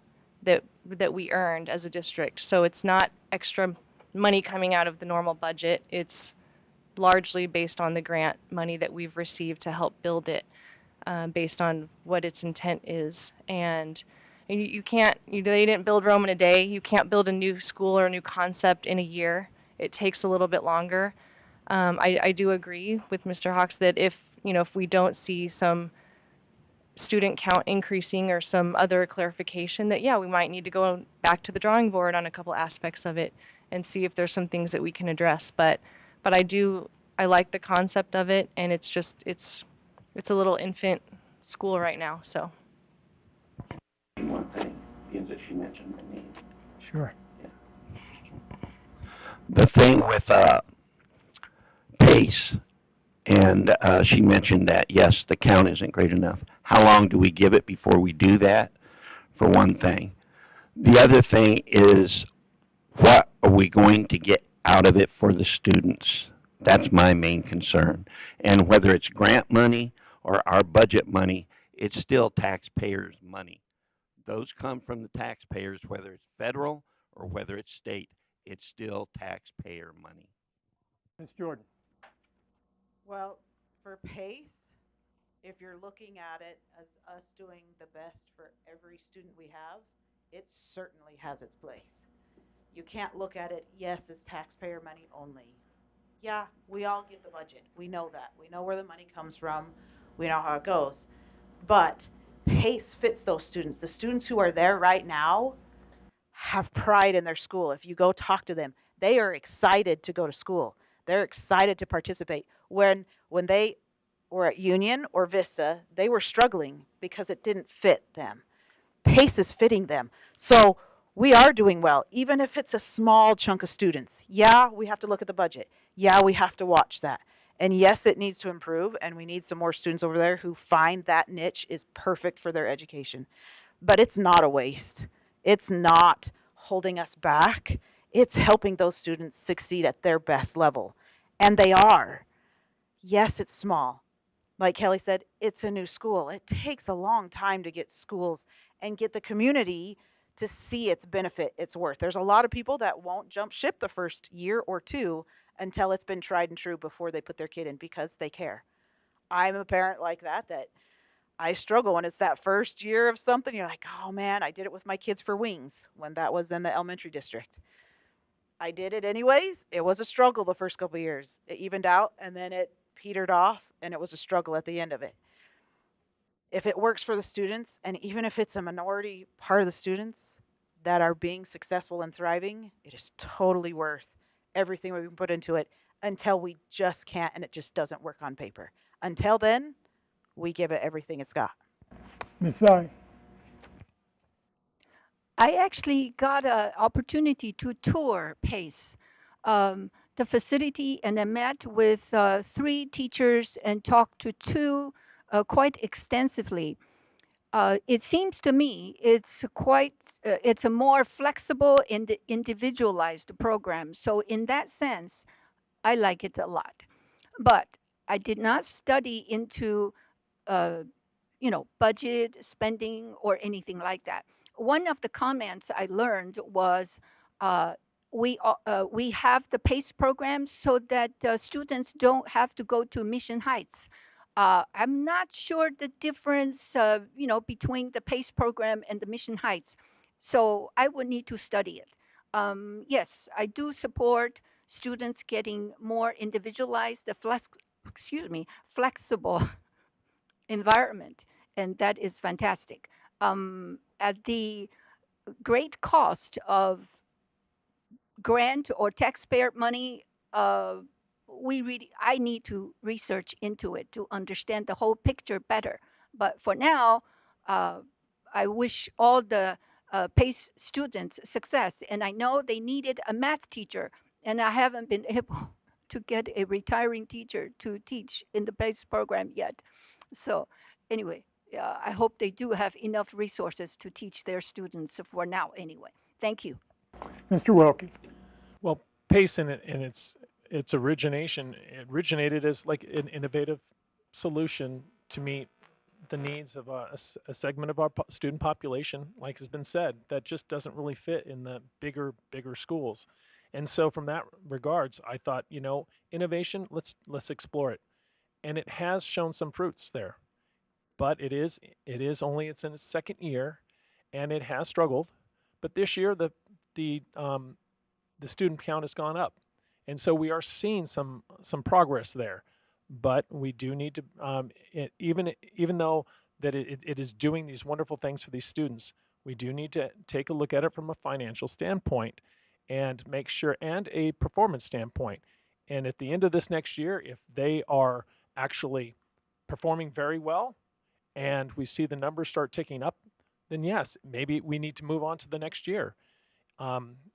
that we earned as a district. So it's not extra money coming out of the normal budget. It's largely based on the grant money that we've received to help build it, based on what its intent is. And And you can't, they didn't build Rome in a day. You can't build a new school or a new concept in a year. It takes a little bit longer. I do agree with Mr. Hawks that if we don't see some student count increasing or some other clarification, that yeah, we might need to go back to the drawing board on a couple aspects of it and see if there's some things that we can address. But I like the concept of it, and it's a little infant school right now, so. One thing, is that she mentioned my name. Sure. The thing with pace, and she mentioned that, yes, the count isn't great enough. How long do we give it before we do that, for one thing? The other thing is, what are we going to get out of it for the students? That's my main concern. And whether it's grant money or our budget money, it's still taxpayers' money. Those come from the taxpayers, whether it's federal or whether it's state. It's still taxpayer money. Ms. Jordan. Well, for PACE, if you're looking at it as us doing the best for every student we have, it certainly has its place. You can't look at it, yes, as taxpayer money only. Yeah, we all get the budget. We know that. We know where the money comes from. We know how it goes. But PACE fits those students. The students who are there right now have pride in their school. If you go talk to them, they are excited to go to school. They're excited to participate. When they were at Union or Vista, they were struggling because it didn't fit them. PACE is fitting them. So we are doing well, even if it's a small chunk of students. Yeah, we have to look at the budget. Yeah, we have to watch that. And yes, it needs to improve, and we need some more students over there who find that niche is perfect for their education. But it's not a waste. It's not holding us back. It's helping those students succeed at their best level. And they are. Yes, it's small. Like Kelly said, it's a new school. It takes a long time to get schools and get the community to see its benefit, its worth. There's a lot of people that won't jump ship the first year or two until it's been tried and true before they put their kid in because they care. I'm a parent like that I struggle when it's that first year of something. You're like, oh man, I did it with my kids for wings when that was in the elementary district. I did it anyways. It was a struggle the first couple of years. It evened out and then it petered off and it was a struggle at the end of it. If it works for the students, and even if it's a minority part of the students that are being successful and thriving, it is totally worth everything we can put into it until we just can't and it just doesn't work on paper. Until then, we give it everything it's got. Ms. Tsai. I actually got an opportunity to tour PACE, the facility, and I met with three teachers and talked to two quite extensively. It seems to me it's a more flexible and individualized program. So in that sense, I like it a lot. But I did not study into uh, budget, spending, or anything like that. One of the comments I learned was uh, we have the PACE program so that students don't have to go to Mission Heights. I'm not sure the difference, between the PACE program and the Mission Heights. So I would need to study it. Yes, I do support students getting more individualized, flexible environment, and that is fantastic. At the great cost of grant or taxpayer money, uh, I need to research into it to understand the whole picture better. But for now, uh, I wish all the PACE students success, and I know they needed a math teacher, and I haven't been able to get a retiring teacher to teach in the PACE program yet. So anyway, I hope they do have enough resources to teach their students for now anyway. Thank you. Mr. Wilkie. Well, PACE in its origination, it originated as like an innovative solution to meet the needs of a segment of our student population, like has been said, that just doesn't really fit in the bigger schools. And so from that regards, I thought, innovation, let's explore it. And it has shown some fruits there. But it's in its second year, and it has struggled. But this year, the student count has gone up, and so we are seeing some progress there. But we do need to, even though that it is doing these wonderful things for these students, we do need to take a look at it from a financial standpoint and make sure, and a performance standpoint. And at the end of this next year, if they are actually performing very well and we see the numbers start ticking up, then yes, maybe we need to move on to the next year.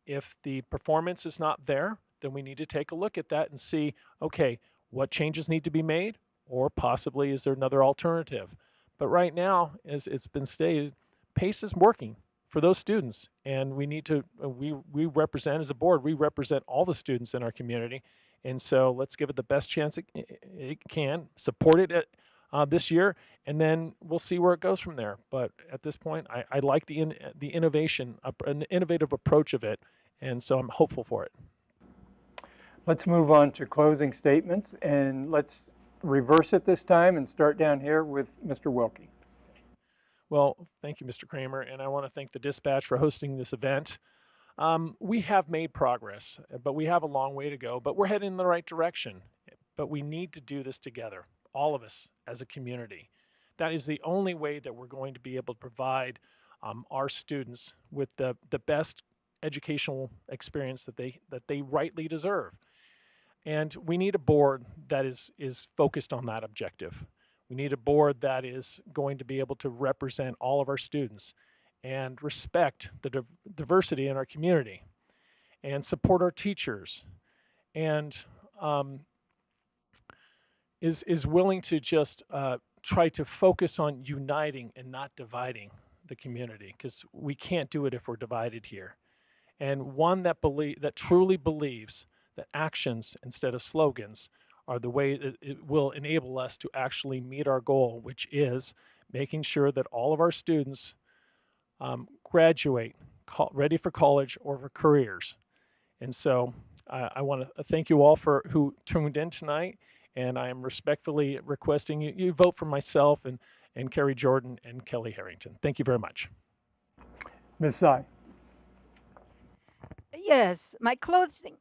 If the performance is not there, then we need to take a look at that and see, okay, what changes need to be made, or possibly is there another alternative? But right now, as it's been stated, PACE is working for those students, and we need to, we represent, as a board, we represent all the students in our community, and so let's give it the best chance it can, support it this year, and then we'll see where it goes from there. But at this point, I like the innovation, an innovative approach of it, and so I'm hopeful for it. Let's move on to closing statements, and let's reverse it this time and start down here with Mr. Wilkie. Well, thank you, Mr. Kramer, and I want to thank the dispatch for hosting this event. We have made progress, but we have a long way to go, but we're heading in the right direction. But we need to do this together, all of us as a community. That is the only way that we're going to be able to provide our students with the best educational experience that they rightly deserve. And we need a board that is focused on that objective. We need a board that is going to be able to represent all of our students and respect the diversity in our community and support our teachers and is willing to just try to focus on uniting and not dividing the community, because we can't do it if we're divided here. And one that truly believes that actions instead of slogans are the way that it will enable us to actually meet our goal, which is making sure that all of our students graduate ready for college or for careers. And so I want to thank you all for who tuned in tonight, and I am respectfully requesting you vote for myself and Kerry Jordan and Kelly Harrington. Thank you very much. Ms. Tsai. Yes, my closing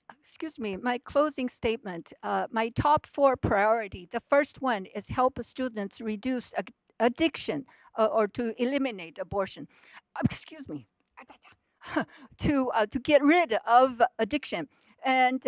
statement. My top four priority. The first one is help students reduce addiction or to eliminate abortion. Excuse me. To get rid of addiction. And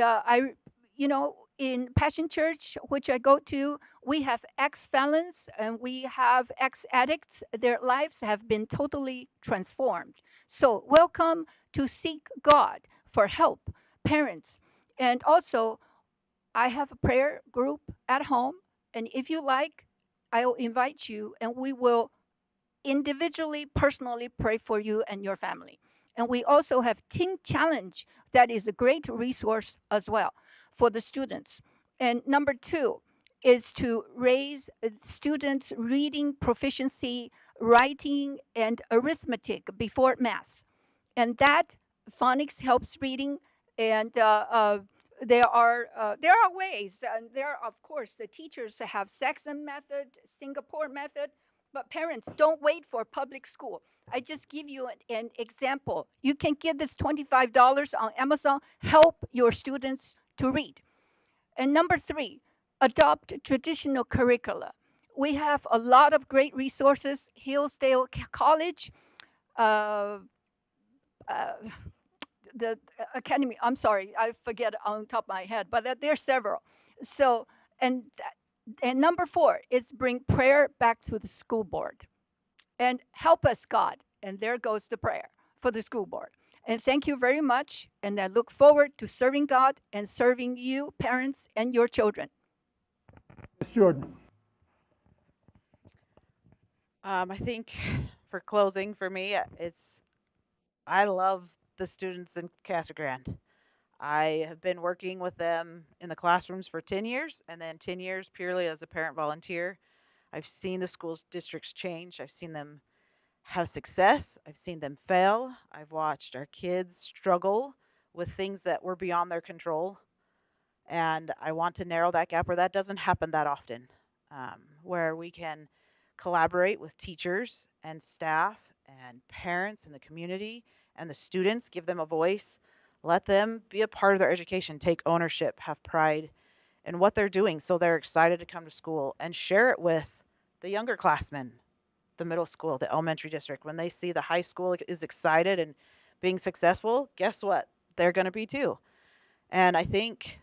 in Passion Church, which I go to, we have ex-felons and we have ex-addicts. Their lives have been totally transformed. So welcome to Seek God for help, parents. And also, I have a prayer group at home. And if you like, I will invite you and we will individually, personally pray for you and your family. And we also have Teen Challenge that is a great resource as well for the students. And number two is to raise students' reading proficiency, writing, and arithmetic before math. And that phonics helps reading, and there are ways, and there are, of course, the teachers have Saxon method, Singapore method, but parents don't wait for public school. I just give you an example. You can get this $25 on Amazon. Help your students to read. And number three, adopt traditional curricula. We have a lot of great resources. Hillsdale College, uh, uh, the academy. I'm sorry, I forget on top of my head, but there are several. So, and and number four is bring prayer back to the school board and help us, God. And there goes the prayer for the school board. And thank you very much. And I look forward to serving God and serving you, parents, and your children. Ms. Jordan. I think for closing, for me, I love the students in Casa Grande. I have been working with them in the classrooms for 10 years and then 10 years purely as a parent volunteer. I've seen the school districts change. I've seen them have success. I've seen them fail. I've watched our kids struggle with things that were beyond their control. And I want to narrow that gap where that doesn't happen that often, where we can collaborate with teachers and staff and parents and the community and the students, give them a voice, let them be a part of their education, take ownership, have pride in what they're doing so they're excited to come to school, and share it with the younger classmen, the middle school, the elementary district. When they see the high school is excited and being successful, guess what? They're going to be too. And I think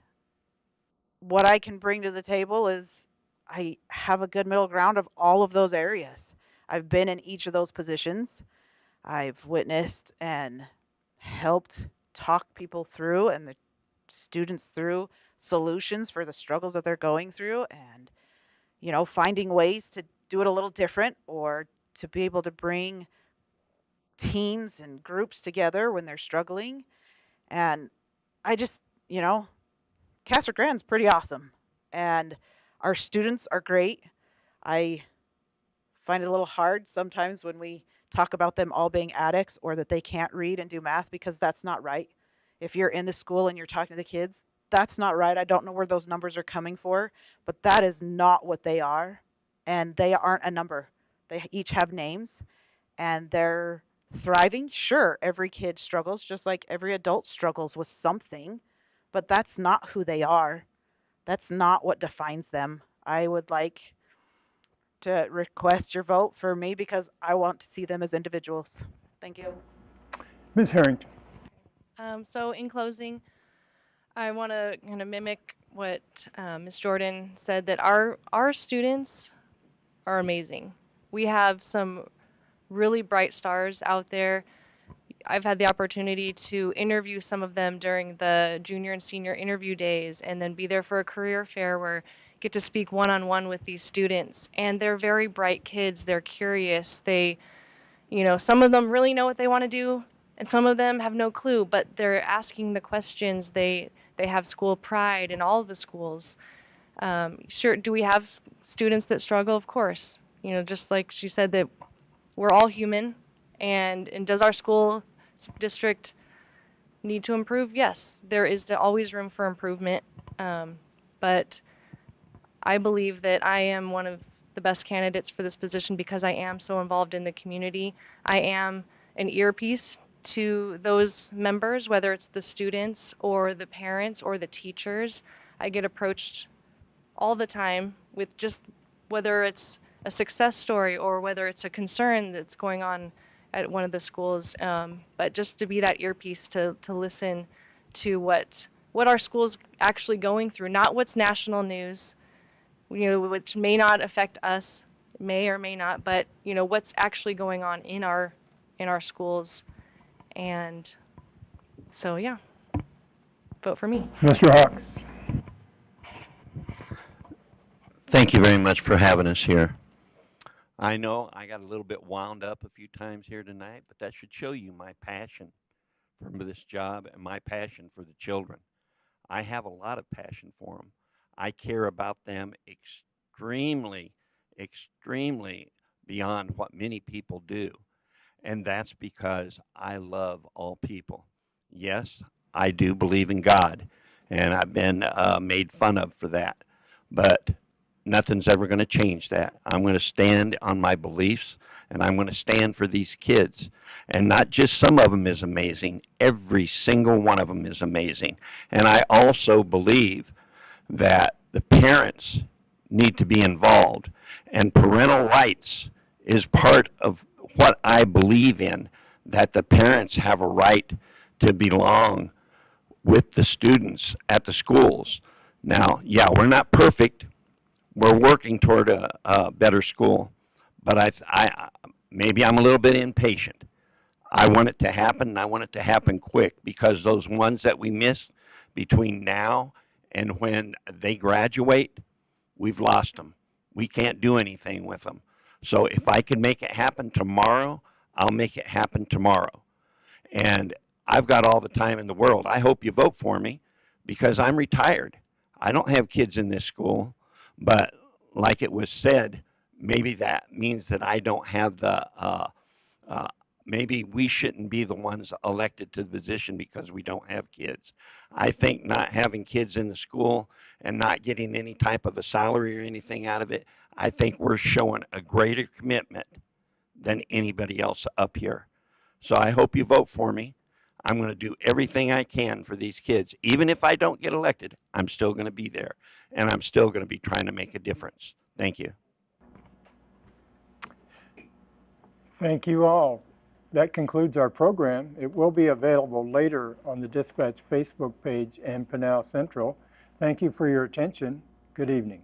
what I can bring to the table is I have a good middle ground of all of those areas. I've been in each of those positions. I've witnessed and helped talk people through and the students through solutions for the struggles that they're going through, and finding ways to do it a little different or to be able to bring teams and groups together when they're struggling. And I just, Casa Grande's pretty awesome. And our students are great. I find it a little hard sometimes when we talk about them all being addicts or that they can't read and do math, because that's not right. If you're in the school and you're talking to the kids, that's not right. I don't know where those numbers are coming for, but that is not what they are. And they aren't a number. They each have names and they're thriving. Sure, every kid struggles just like every adult struggles with something, but that's not who they are. That's not what defines them. I would like to request your vote for me because I want to see them as individuals. Thank you. Ms. Harrington. So in closing, I want to kind of mimic what Ms. Jordan said, that our students are amazing. We have some really bright stars out there. I've had the opportunity to interview some of them during the junior and senior interview days, and then be there for a career fair where I get to speak one-on-one with these students. And they're very bright kids. They're curious. They, some of them really know what they want to do, and some of them have no clue, but they're asking the questions. They have school pride in all of the schools. Sure, do we have students that struggle? Of course. Just like she said, that we're all human. And does our school district need to improve? Yes, there is always room for improvement. But I believe that I am one of the best candidates for this position because I am so involved in the community. I am an earpiece to those members, whether it's the students or the parents or the teachers. I get approached all the time with just whether it's a success story or whether it's a concern that's going on at one of the schools, but just to be that earpiece to listen to what our school's actually going through, not what's national news, which may not affect us, may or may not, but what's actually going on in our schools. And so yeah, vote for me. Mr. Hawks. Thank you very much for having us here. I know I got a little bit wound up a few times here tonight, but that should show you my passion for this job and my passion for the children. I have a lot of passion for them. I care about them extremely, extremely beyond what many people do. And that's because I love all people. Yes, I do believe in God, and I've been made fun of for that. But nothing's ever going to change that. I'm going to stand on my beliefs, and I'm going to stand for these kids. And not just some of them is amazing, every single one of them is amazing. And I also believe that the parents need to be involved, and parental rights is part of what I believe in, that the parents have a right to belong with the students at the schools. Now, yeah, we're not perfect. We're working toward a better school, but maybe I'm a little bit impatient. I want it to happen, and I want it to happen quick, because those ones that we miss between now and when they graduate, we've lost them. We can't do anything with them. So if I can make it happen tomorrow, I'll make it happen tomorrow. And I've got all the time in the world. I hope you vote for me because I'm retired. I don't have kids in this school, but like it was said, maybe that means that I don't have the maybe we shouldn't be the ones elected to the position because we don't have kids. I think not having kids in the school and not getting any type of a salary or anything out of it, I think we're showing a greater commitment than anybody else up here. So I hope you vote for me. I'm going to do everything I can for these kids. Even if I don't get elected, I'm still going to be there, and I'm still going to be trying to make a difference. Thank you. Thank you all. That concludes our program. It will be available later on the Dispatch Facebook page and Pinal Central. Thank you for your attention. Good evening.